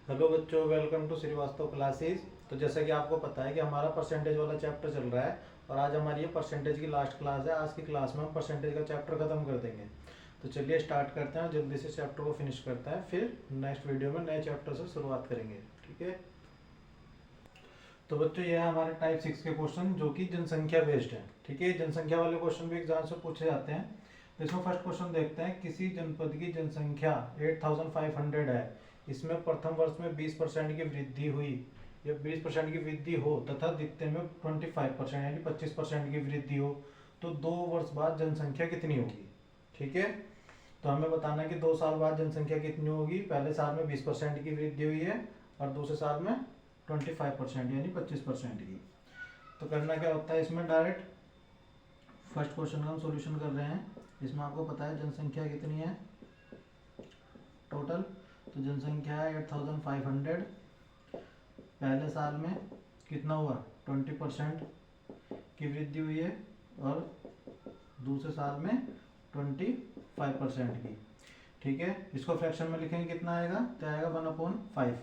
Hello बच्चों, welcome to Srivastava classes. तो जैसा कि आपको पता है कि हमारा परसेंटेज वाला चैप्टर चल रहा है और आज हमारी ये परसेंटेज की लास्ट क्लास है। आज की क्लास में हम परसेंटेज का चैप्टर खत्म कर देंगे। तो चलिए स्टार्ट करते हैं और जल्दी से चैप्टर को फिनिश करते हैं, फिर नेक्स्ट वीडियो में नए चैप्टर से शुरुआत करेंगे। ठीक है। तो बच्चों, ये है हमारे टाइप 6 के क्वेश्चन जो कि जनसंख्या बेस्ड है। ठीक है, जनसंख्या वाले क्वेश्चन भी एग्जाम से पूछे जाते हैं। तो इसमें फर्स्ट क्वेश्चन देखते हैं। किसी जनपद की जनसंख्या 8500 है, इसमें प्रथम वर्ष में 20% की वृद्धि हुई या 20% की वृद्धि हो तथा द्वितीय में 25% यानी 25% की वृद्धि हो, तो 2 वर्ष बाद जनसंख्या कितनी होगी। ठीक है। तो हमें बताना है कि 2 साल बाद जनसंख्या कितनी होगी। पहले साल में 20% की वृद्धि हुई है और दूसरे साल में 25% यानी 25% की। तो करना क्या होता है इसमें, डायरेक्ट फर्स्ट क्वेश्चन का हम सॉल्यूशन कर रहे हैं। इसमें आपको पता है जनसंख्या कितनी है टोटल। तो जनसंख्या है 8500। पहले साल में कितना हुआ, 20% की वृद्धि हुई है और दूसरे साल में 25% की। ठीक है। इसको फ्रैक्शन में लिखेंगे, कितना आएगा, तो आएगा 1/5।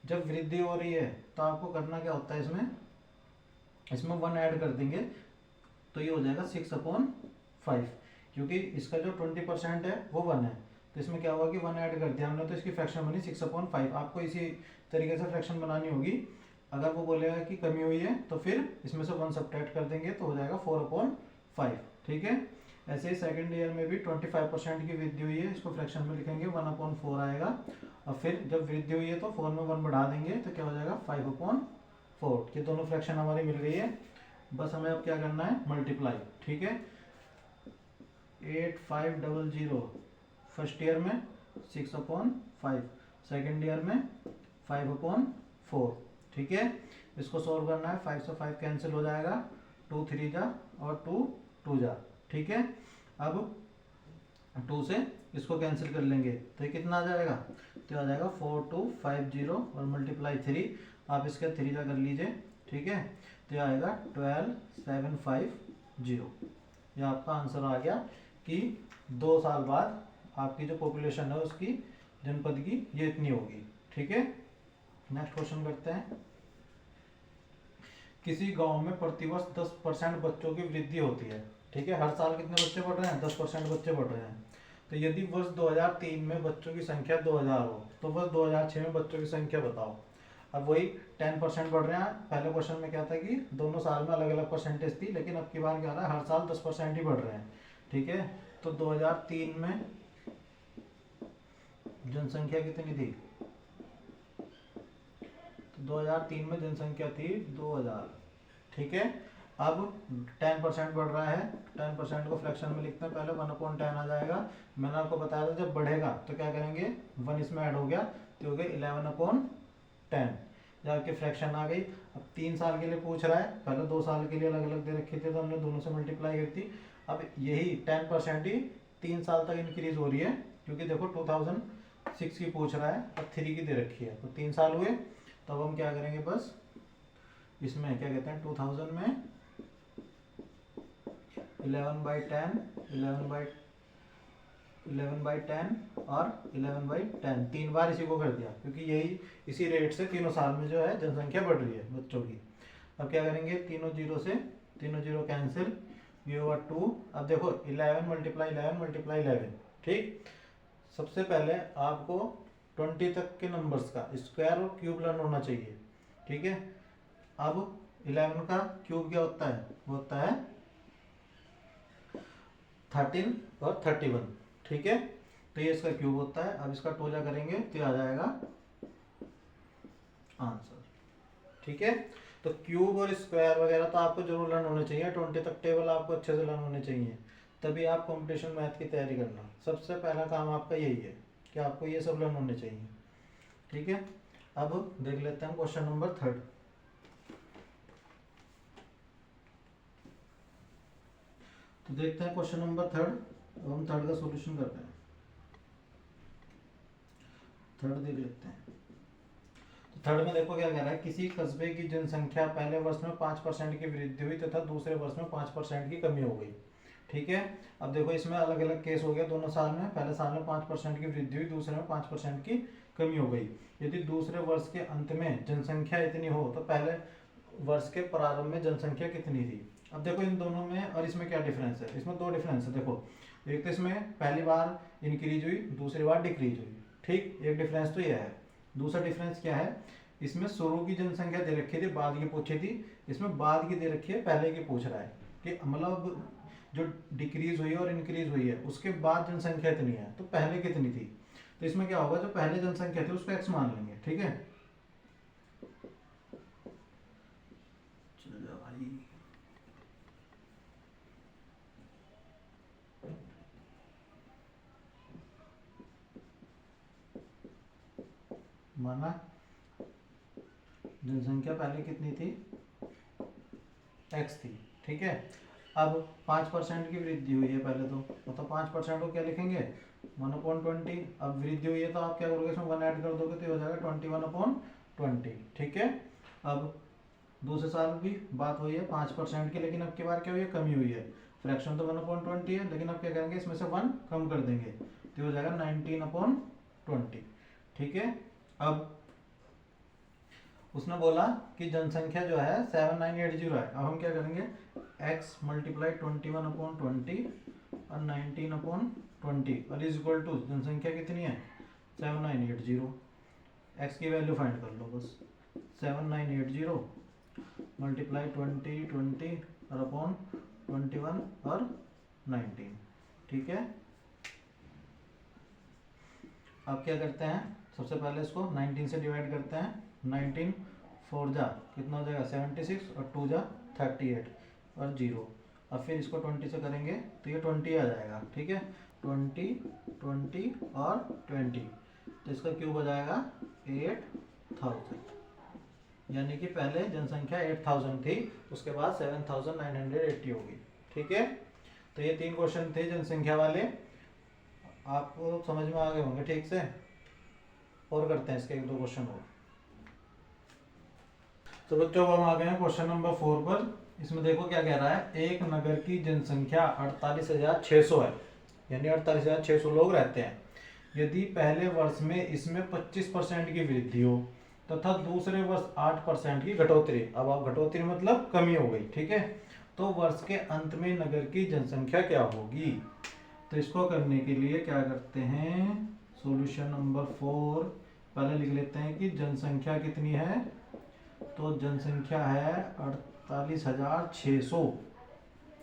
जब वृद्धि हो रही है तो आपको करना क्या होता है, इसमें 1 ऐड कर देंगे तो ये हो जाएगा 6/5, क्योंकि इसका जो 20% है वो 1 है। तो इसमें क्या हुआ कि 1 ऐड कर दिया हमने, तो इसकी फ्रैक्शन बनी 6/5। आपको इसी तरीके से फ्रैक्शन बनानी होगी। अगर वो बोलेगा कि कमी हुई है तो फिर इसमें से 1 सब्ट्रैक्ट कर देंगे तो हो जाएगा 4/5। ठीक है। ऐसे ही सेकंड ईयर में भी 25% की वृद्धि हुई है, इसको फ्रैक्शन में लिखेंगे 1/4 आएगा। और फिर जब वृद्धि हुई है तो 4 में 1 बढ़ा देंगे तो क्या हो जाएगा 5/4। ये दोनों फ्रैक्शन हमारी मिल गई है। बस हमें अब क्या करना है, मल्टीप्लाई। ठीक है। 8500 फर्स्ट ईयर में 6/5, सेकेंड ईयर में 5/4। ठीक है। इसको सॉल्व करना है, 5 से 5 कैंसिल हो जाएगा, 2 3 जा और 2 2 जा। ठीक है। अब 2 से इसको कैंसिल कर लेंगे तो ये कितना आ जाएगा, तो आ जाएगा 4250 और मल्टीप्लाई 3। आप इसके 3 जा कर लीजिए। ठीक है। तो ये आएगा 12750। ये आपका आंसर आ गया कि 2 साल बाद आपकी जो पॉपुलेशन है उसकी, जनपद की, ये इतनी होगी। ठीक है। नेक्स्ट क्वेश्चन करते हैं। किसी गांव में प्रतिवर्ष 10% बच्चों की वृद्धि होती है। ठीक है। हर साल कितने बच्चे बढ़ रहे हैं, 10% बच्चे बढ़ रहे हैं। तो यदि वर्ष 2003 में बच्चों की संख्या 2000 हो तो वर्ष 2006 में बच्चों की संख्या बताओ। अब वही 10% बढ़ रहे हैं। पहले क्वेश्चन में क्या था कि दोनों साल में अलग अलग परसेंटेज थी, लेकिन अब की बार क्या रहा है, हर साल 10% ही बढ़ रहे हैं। ठीक है। तो 2003 में जनसंख्या कितनी थी, तो 2003 में जनसंख्या थी 2000। ठीक है। अब 10% बढ़ रहा है, 10% को फ्रैक्शन में लिखते हैं, पहले 1/10 आ जाएगा। मैंने आपको बताया था जब बढ़ेगा तो क्या करेंगे, 1 इसमें ऐड हो गया तो हो गया 11/10। जब आपकी फ्रैक्शन आ गई। अब 3 साल के लिए पूछ रहा है, पहले 2 साल के लिए अलग अलग दे रखी थी तो हमने दोनों से मल्टीप्लाई कर दी। अब यही 10% ही 3 साल तक इंक्रीज हो रही है, क्योंकि देखो 2006 की पूछ रहा है और 3 की दे रखी है, तो 3 साल हुए। तो अब हम क्या करेंगे, बस इसमें क्या कहते हैं, 2000 में 11/10, 11/10 और 11/10, 3 बार इसी को कर दिया, क्योंकि यही इसी रेट से तीनों साल में जो है जनसंख्या बढ़ रही है बच्चों की। अब क्या करेंगे, तीनों जीरो कैंसिल, ये होगा 2। अब देखो 11 मल्टीप्लाई 11 मल्टीप्लाई 11। ठीक। सबसे पहले आपको 20 तक के नंबर्स का स्क्वायर और क्यूब लर्न होना चाहिए। ठीक है। अब 11 का क्यूब क्या होता है, वो होता है 13 और 31। ठीक है। तो ये इसका क्यूब होता है। अब इसका टोजा करेंगे तो ये आ जाएगा आंसर। ठीक है। तो क्यूब और स्क्वायर वगैरह तो आपको जरूर लर्न होने चाहिए, 20 तक टेबल आपको अच्छे से लर्न होने चाहिए, तभी आप कंपटीशन मैथ की तैयारी करना। सबसे पहला काम आपका यही है कि आपको ये सब लर्न होने चाहिए। ठीक है। अब देख लेते हैं क्वेश्चन नंबर 3। तो देखते हैं क्वेश्चन नंबर 3। अब हम 3 का सॉल्यूशन करते हैं। 3 देख लेते हैं। तो 3 में देखो क्या कह रहा है, किसी कस्बे की जनसंख्या पहले वर्ष में 5% की वृद्धि हुई तथा दूसरे वर्ष में 5% की कमी हो गई। ठीक है। अब देखो इसमें अलग अलग केस हो गया दोनों साल में। पहले साल में 5% की वृद्धि हुई, दूसरे में 5% की कमी हो गई। यदि दूसरे वर्ष के अंत में जनसंख्या इतनी हो तो पहले वर्ष के प्रारंभ में जनसंख्या कितनी थी। अब देखो इन दोनों में और इसमें क्या डिफरेंस है, इसमें दो डिफरेंस है। देखो एक तो इसमें पहली बार इंक्रीज हुई, दूसरी बार डिक्रीज हुई, ठीक, एक डिफरेंस तो यह है। दूसरा डिफरेंस क्या है, इसमें शुरू की जनसंख्या दे रखी थी, बाद की पूछी थी, इसमें बाद की दे रखी है, पहले की पूछ रहा है कि मतलब जो डिक्रीज हुई और इंक्रीज हुई है उसके बाद जनसंख्या इतनी है तो पहले कितनी थी। तो इसमें क्या होगा, जो पहले जनसंख्या थी उसको x मान लेंगे, ठीक है। चलो भाई माना जनसंख्या पहले कितनी थी, x थी, ठीक है। अब 5% की वृद्धि हुई है पहले तो मतलब 5% को क्या लिखेंगे 1/20। अब वृद्धि हुई है तो आप क्या करोगे, इसमें 1 ऐड कर दोगे तो ये हो जाएगा 21/20, ठीक है। अब दूसरे साल भी बात हुई है 5% की, लेकिन अब की बार क्या हुई है, कमी हुई है। फ्रैक्शन तो 1/20 है, लेकिन अब क्या करेंगे इसमें से 1 कम कर देंगे तो हो जाएगा 19/20, ठीक है। अब उसने बोला कि जनसंख्या जो है 7980 है। अब हम क्या करेंगे, x मल्टीप्लाई 21/20 और 19/20 और इज इक्वल टू जनसंख्या कितनी है 7980। x की वैल्यू फाइंड कर लो बस, 7980 मल्टीप्लाई 20 और अपॉन 21 और 19, ठीक है। अब क्या करते हैं, सबसे पहले इसको 19 से डिवाइड करते हैं। 19 4 जा कितना हो जाएगा 76 और 2 जा 38 और 0। अब फिर इसको 20 से करेंगे तो ये 20 आ जाएगा, ठीक है। 20 20 और 20 तो इसका क्यूब हो जाएगा 8000, यानी कि पहले जनसंख्या 8000 थी, उसके बाद 7980 होगी, ठीक है। तो ये 3 क्वेश्चन थे जनसंख्या वाले, आपको समझ में आ गए होंगे ठीक से। और करते हैं इसके 1-2 क्वेश्चन और। तो बच्चों हम आ गए हैं क्वेश्चन नंबर 4 पर। इसमें देखो क्या कह रहा है, एक नगर की जनसंख्या 48,600 है, यानी 48,600 लोग रहते हैं। यदि पहले वर्ष में इसमें 25% की वृद्धि हो तथा दूसरे वर्ष 8% की घटोतरी, अब आप घटोतरी मतलब कमी हो गई, ठीक है, तो वर्ष के अंत में नगर की जनसंख्या क्या होगी। तो इसको करने के लिए क्या करते हैं, सॉल्यूशन नंबर 4 पहले लिख लेते हैं कि जनसंख्या कितनी है, तो जनसंख्या है 48,600,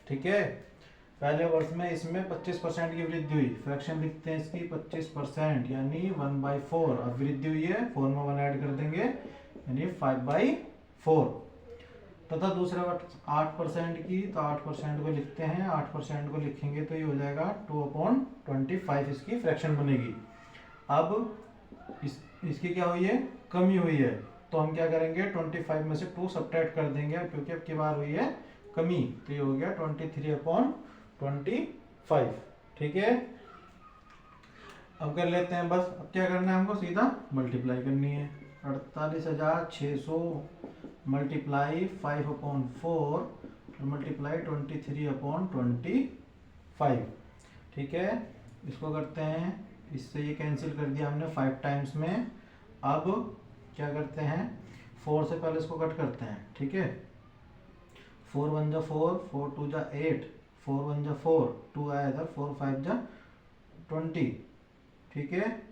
ठीक है। पहले वर्ष में इसमें 25% की वृद्धि हुई, फ्रैक्शन लिखते हैं इसकी 25% यानी 1/4। अब वृद्धि हुई है 4 में 1 ऐड कर देंगे यानी 5/4। तथा दूसरे वर्ष 8% की, तो 8% को लिखते हैं, 8% को लिखेंगे तो ये हो जाएगा 2/25 इसकी फ्रैक्शन बनेगी। अब इसकी क्या हुई है, कमी हुई है, तो हम क्या करेंगे 25 में से 2 सब्ट्रैक्ट कर देंगे क्योंकि अब की बार हुई है कमी, तो ये हो गया 23/25, ठीक है। अब कर लेते हैं बस, अब क्या करना है हमको सीधा मल्टीप्लाई करनी है। 48,600 मल्टीप्लाई 5/4 मल्टीप्लाई 23/25, ठीक है। इसको करते हैं, इससे ये कैंसिल कर दिया हमने 5 टाइम्स में। अब क्या करते हैं, 4 से पहले इसको कट करते हैं, ठीक है। 4 1 जा 4, 4 2 जा 8, 4 1 जा 4, 2 आया इधर, 4 5 जा 20, ठीक है।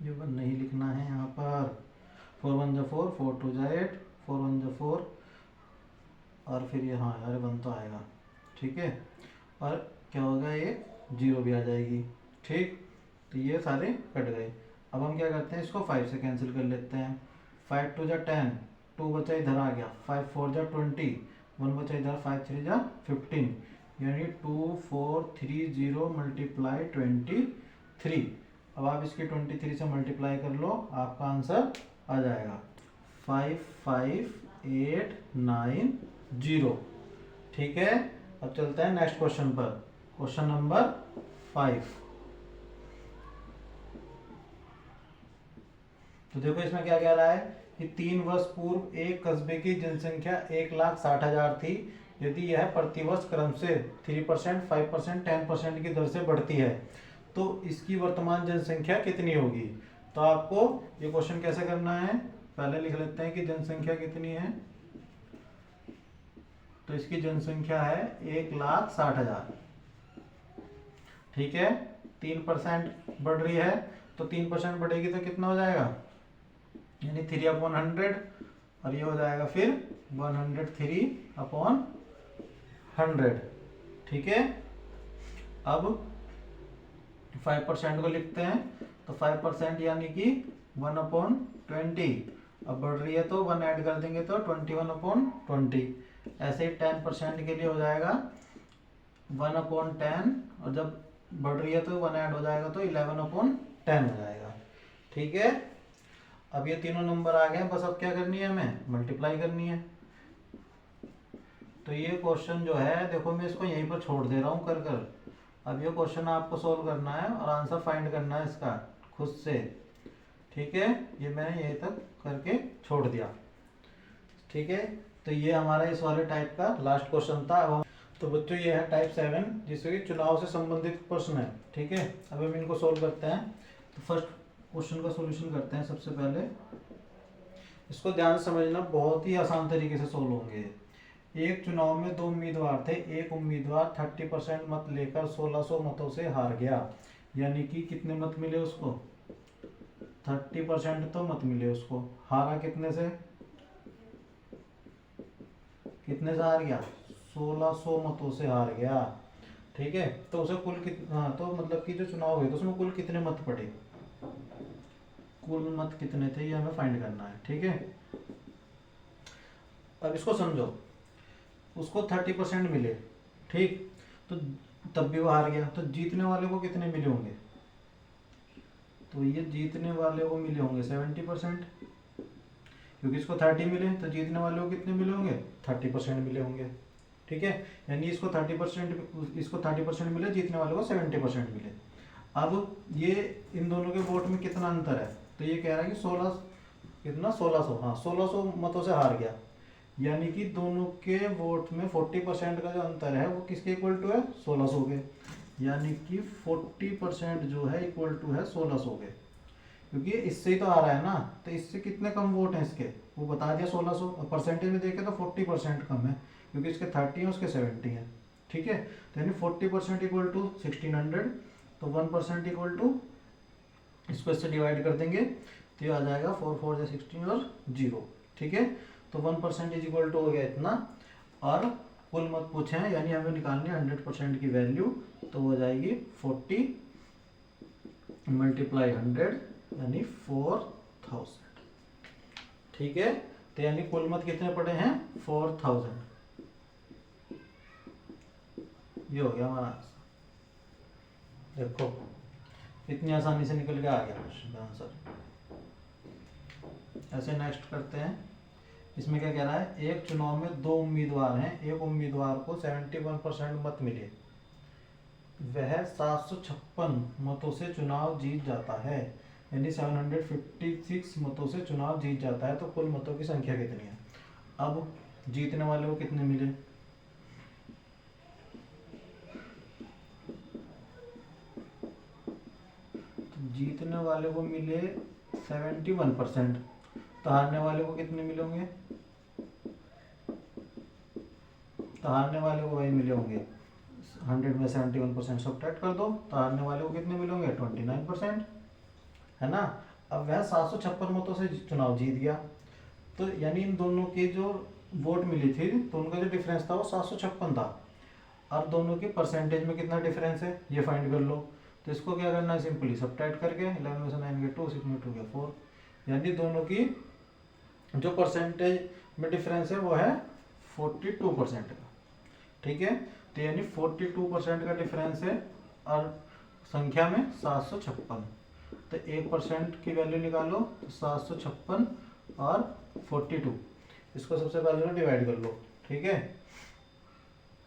ये नहीं लिखना है यहाँ पर, 4 1 जा 4, 4 2 जा 8, 4 1 जा 4 और फिर यहाँ यार 1 तो आएगा, ठीक है। और क्या होगा, ये 0 भी आ जाएगी, ठीक। तो ये सारे कट गए। अब हम क्या करते हैं, इसको 5 से कैंसिल कर लेते हैं। 5 2 जा 10, 2 बचा इधर आ गया, 5 4 जा 20, 1 बचा इधर, 5 3 जा 15, यानी 2 4 3 0 मल्टीप्लाई 23। अब आप इसकी 23 से मल्टीप्लाई कर लो, आपका आंसर आ जाएगा 55890, ठीक है। अब चलते हैं नेक्स्ट क्वेश्चन पर, क्वेश्चन नंबर 5। तो देखो इसमें क्या कह रहा है कि 3 वर्ष पूर्व एक कस्बे की जनसंख्या 1,60,000 थी। यदि यह प्रतिवर्ष क्रम से 3%, 5%, 10% की दर से बढ़ती है तो इसकी वर्तमान जनसंख्या कितनी होगी। तो आपको ये क्वेश्चन कैसे करना है, पहले लिख लेते हैं कि जनसंख्या कितनी है। तो इसकी जनसंख्या है 1,60,000। ठीक है, 3% बढ़ रही है, तो 3% बढ़ेगी तो कितना हो जाएगा, यानी 3/100, और ये हो जाएगा फिर 103/100। ठीक है, अब 5% को लिखते हैं, तो 5% यानी कि 1/20। अब बढ़ रही है तो 1 ऐड कर देंगे तो 21/20। ऐसे ही 10% के लिए हो जाएगा 1/10, और जब बढ़ रही है तो 1 ऐड हो जाएगा तो 11/10 हो जाएगा। ठीक है, अब ये तीनों नंबर आ गए, बस अब क्या करनी है, हमें मल्टीप्लाई करनी है। तो ये क्वेश्चन जो है, देखो मैं इसको यहीं पर छोड़ दे रहा हूँ कर कर। अब ये क्वेश्चन आपको सोल्व करना है और आंसर फाइंड करना है इसका खुद से। ठीक है, ये मैंने यहीं तक करके छोड़ दिया। ठीक है, तो ये हमारा इस वाले टाइप का लास्ट क्वेश्चन था। अब तो बच्चों ये है टाइप 7, जिसमें कि चुनाव से संबंधित प्रश्न है। ठीक है, अब हम इनको सोल्व करते हैं। तो फर्स्ट क्वेश्चन का सॉल्यूशन करते हैं। सबसे पहले इसको ध्यान से समझना, बहुत ही आसान तरीके से सोल्व होंगे। एक चुनाव में 2 उम्मीदवार थे, एक उम्मीदवार 30% मत लेकर 1600 मतों से हार गया, यानी कि कितने मत मिले उसको, 30% तो मत मिले उसको। हारा कितने से, कितने से हार गया, 1600 मतों से हार गया। ठीक है, तो उसे कुल तो मतलब कि जो चुनाव हुए तो उसमें कुल कितने मत पड़े, कुल मत कितने थे ये हमें फाइंड करना है। ठीक है, अब इसको समझो, उसको 30% मिले, ठीक, तो तब भी वो हार गया, तो जीतने वाले को कितने मिले होंगे, तो ये जीतने वाले को मिले होंगे 70%, क्योंकि इसको 30 मिले, तो जीतने वाले को कितने मिले होंगे, 30% मिले होंगे। ठीक है, यानी इसको 30% मिले, जीतने वाले को 70% मिले। अब ये इन दोनों के वोट में कितना अंतर है, तो ये कह रहा है कि 1600, हाँ 1600 मतों से हार गया, यानी कि दोनों के वोट में 40% का जो अंतर है वो किसके इक्वल टू है, 1600 के, यानी कि 40% जो है इक्वल टू है 1600 के, क्योंकि इससे ही तो आ रहा है ना। तो इससे कितने कम वोट हैं इसके, वो बता दिया 1600, परसेंटेज में देखें तो 40% कम है, क्योंकि इसके 30 है उसके 70 है। ठीक है, तो यानी 40% इक्वल टू 1600, तो 1% इक्वल टू, इसको इससे डिवाइड कर देंगे तो ये आ जाएगा 4 4 या 16 और 0। ठीक है, तो 1% इज इक्वल टू हो गया इतना, और कुल मत पूछे हैं, यानी हमें निकालनी है 100% की वैल्यू, तो हो जाएगी 40 मल्टीप्लाई 100 यानी 4000। ठीक है, तो यानी कुल मत कितने पड़े हैं, 4000। ये हो गया हमारा आंसर। देखो इतनी आसानी से निकल के आ गया क्वेश्चन का आंसर। ऐसे नेक्स्ट करते हैं। इसमें क्या कह रहा है, एक चुनाव में 2 उम्मीदवार हैं, एक उम्मीदवार को 71% मत मिले, वह 756 मतों से चुनाव जीत जाता है, यानी 756 मतों से चुनाव जीत जाता है, तो कुल मतों की संख्या कितनी है। अब जीतने वाले को कितने मिले, तो जीतने वाले को मिले 71%, तो हारने वाले को कितने मिले होंगे, तो हारने वाले को वही मिले होंगे 100 में 71% सब्ट्रैक्ट कर दो, तो हारने वाले को कितने मिले होंगे 29%, है ना। अब वह 756 मतों से चुनाव जीत गया, तो यानी इन दोनों के जो वोट मिली थी तो उनका जो डिफरेंस था वो 756 था। अब दोनों के परसेंटेज में कितना डिफरेंस है ये फाइंड कर लो। तो इसको क्या करना है, सिंपली सब्ट्रैक्ट करके 11 में से 9 गया 2, 6 में 2 गया 4, यानी दोनों की जो परसेंटेज में डिफरेंस है वो है 42% का। ठीक है, तो यानी 42% का डिफरेंस है और संख्या में 756, तो 1% की वैल्यू निकालो, तो 756 और 42, इसको सबसे पहले ना डिवाइड कर लो। ठीक है,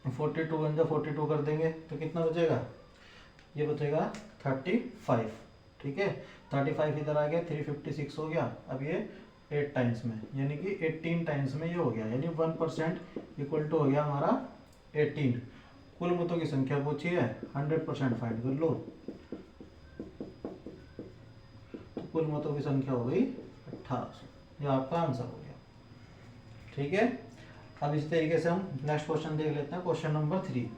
42 बन जा 42 कर देंगे तो कितना बचेगा, ये बचेगा 35। ठीक है, 35 इधर आ गया, 356 हो गया। अब ये 8 टाइम्स में, यानी कि 18 टाइम्स में ये हो गया, यानी 1% इक्वल टू हो गया हमारा 18। कुल मतों की संख्या पूछी है, 100% फाइंड कर लो, कुल मतों की संख्या हो गई 1800। ये आपका आंसर हो गया। ठीक है, अब इस तरीके से हम नेक्स्ट क्वेश्चन देख लेते हैं, क्वेश्चन नंबर 3।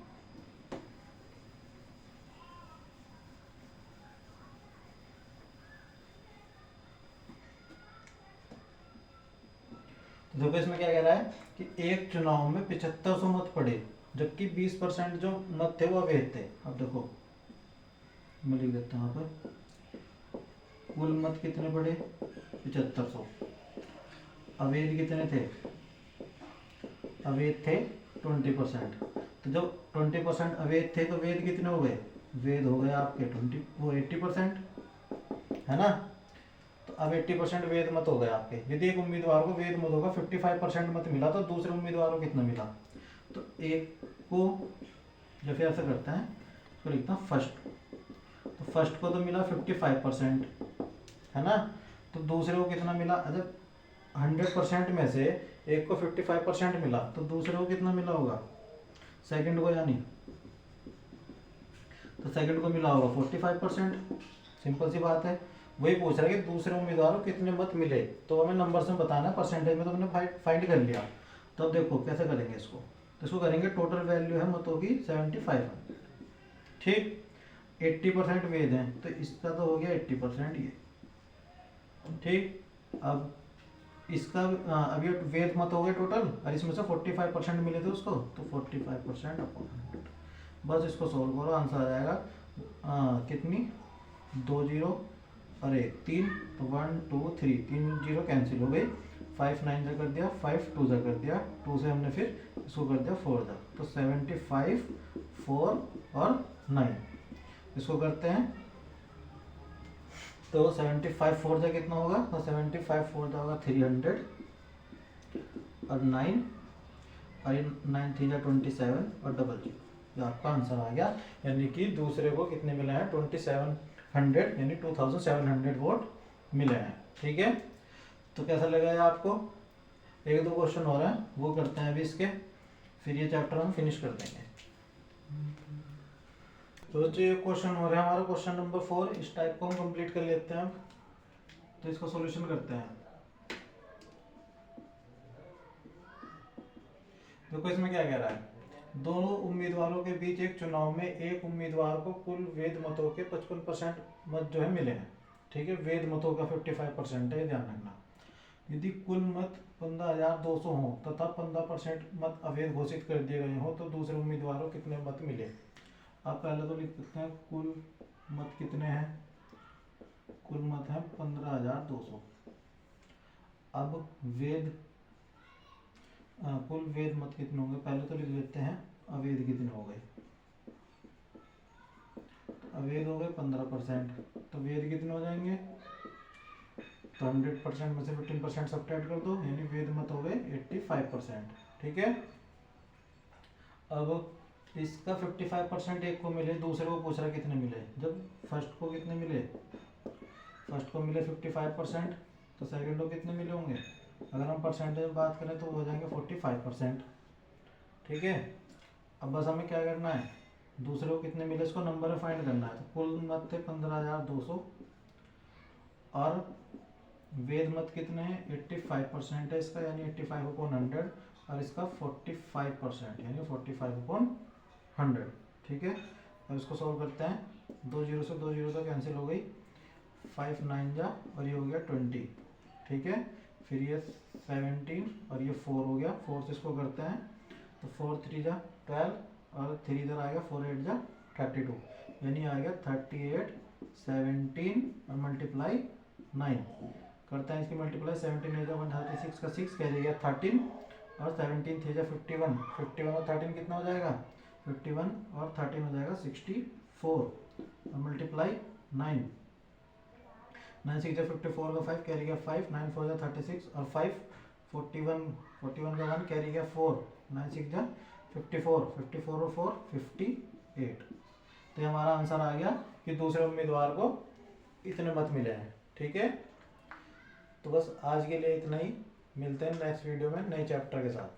देखो इसमें क्या कह रहा है कि एक चुनाव में 7500 मत पड़े, जबकि 20% जो मत थे वो अवैध थे। अब देखो मैं लिख देता हूँ यहाँ पर, कुल मत कितने पड़े 7500, अवैध कितने थे, अवैध थे 20%। तो जब 20% अवैध थे तो वेद कितने हो गए, वेद हो गए आपके 80%, है ना। तो अब 80% वेद मत हो गए आपके। यदि एक उम्मीदवार को वेद मत होगा 55% मत मिला तो दूसरे उम्मीदवार को कितना मिला, तो एक को जब फिर ऐसा करते हैं तो लिखता हूँ फर्स्ट, तो फर्स्ट को तो मिला 55%, है ना। तो दूसरे को कितना मिला, जब 100% में से एक को 55% मिला तो दूसरे को कितना मिला होगा, सेकंड को, यानी तो सेकंड को मिला होगा 45%। सिंपल सी बात है। वही पूछ रहा है कि दूसरे उम्मीदवार को कितने मत मिले, तो हमें नंबर्स में बताना है, परसेंटेज में तो हमने फाइंड कर लिया। तो अब देखो कैसे करेंगे इसको, तो इसको करेंगे टोटल वैल्यू है मतों की 75, ठीक। 80% वेद हैं तो इसका तो हो गया 80% ये, ठीक। अब इसका अब ये वेद मत हो गए टोटल, और इसमें से 45% मिले थे उसको, तो 45% अपॉन 100। बस इसको सोल्व करो, आंसर आ जाएगा कितनी, 2 जीरो और 1 3, तो 1 2 3, 3 जीरो कैंसिल हो गई, 5 9 जा कर दिया, 5 2 जा कर दिया, 2 से हमने फिर इसको कर दिया 4 जा, तो 75 4 और 9 इसको करते हैं, तो 75 4 जा कितना होगा, तो 75 4 जा होगा 300 और 9 और 9 3 जा 27 और डबल 0। ये आपका आंसर आ गया, यानी कि दूसरे को कितने मिले हैं 2700, यानी 2700 वोट मिले हैं। ठीक है, तो कैसा लगा है आपको, एक दो क्वेश्चन हो रहा है वो करते हैं अभी इसके, फिर ये चैप्टर हम फिनिश कर देंगे। तो जो ये क्वेश्चन हो रहा है हमारा क्वेश्चन नंबर 4, इस टाइप को हम कंप्लीट कर लेते हैं। तो इसको सॉल्यूशन करते हैं। देखो इसमें क्या कह रहा है, दोनों उम्मीदवारों के बीच एक चुनाव में एक उम्मीदवार को कुल वेद मतों के 55% मत जो है मिले हैं। ठीक है, वेद मतों का 55% है, ध्यान रखना। यदि कुल मत 15,200 हो तथा 15% मत अवैध घोषित कर दिए गए हो तो दूसरे उम्मीदवार को कितने मत मिले। आप पहले तो लिख सकते हैं कुल मत कितने हैं, कुल मत है 15,200। अब वेद कुल वेद मत कितने होंगे, पहले तो लिख लेते हैं अवैध कितने हो गए। अवैध हो गए 15%, तो वेद कितने हो जाएंगे, तो 100% में से 15% सब्ट्रैक्ट कर दो, यानी वेद मत हो गए 85%। ठीक है, अब इसका 55% एक को मिले, दूसरे को पूछ रहा कितने मिले। जब फर्स्ट को कितने मिले, फर्स्ट को मिले 55%, तो सेकंड को कितने मिले होंगे, अगर हम परसेंटेज में बात करें तो हो जाएंगे 45%। ठीक है, अब बस हमें क्या करना है, दूसरे को कितने मिले इसको नंबर में फाइंड करना है। तो कुल मत थे 15,200 और वेद मत कितने हैं 85% है इसका, यानी 85/100, और इसका 45% यानी 45/100। ठीक है, अब इसको सॉल्व करते हैं। 2 जीरो से 2 जीरो तो कैंसिल हो गई, 5 9 जा और ये हो गया 20। ठीक है, फिर ये 17 और ये 4 हो गया, 4 से इसको करते हैं, तो 4 3 जा 12 और 3 इधर आएगा, 4 8 जा 32, यानी आ गया 38 17 और मल्टीप्लाई 9 करते हैं इसकी मल्टीप्लाई। 17 8 जा 136 का 6 कह जाएगा 13 और 17 3 जा 51, 51 और 13 कितना हो जाएगा, 51 और 13 हो जाएगा 64 और मल्टीप्लाई 9 9 6 जा 54 का 5 कैरी गया 5, 9 4 जा 36 और 5 41 का 1 कैरी गया 4, 9 6 जा 54, 54 और 4 58। तो ये हमारा आंसर आ गया कि दूसरे उम्मीदवार को इतने मत मिले हैं। ठीक है, तो बस आज के लिए इतना ही, मिलते हैं नेक्स्ट वीडियो में नए चैप्टर के साथ।